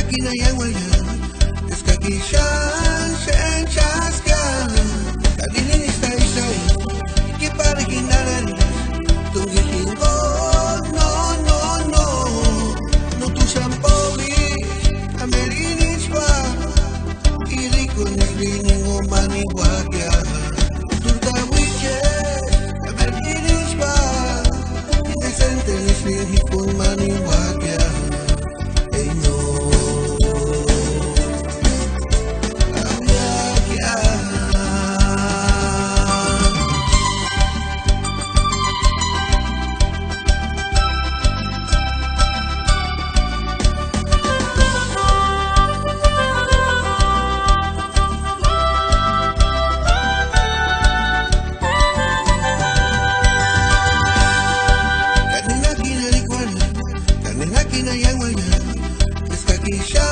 Kina yang waya Eskakishan Shen Chaska Kadini Istai Istai Kipari Kinarani Tungi Kingo No No No No tu Shampoli Amerini Spa Iriko Nisbini Ngomani Wakya Turta Wike Amerini Spa Indecente Nisbini Hipun Mani Wakya Yang waya, es que aquí ya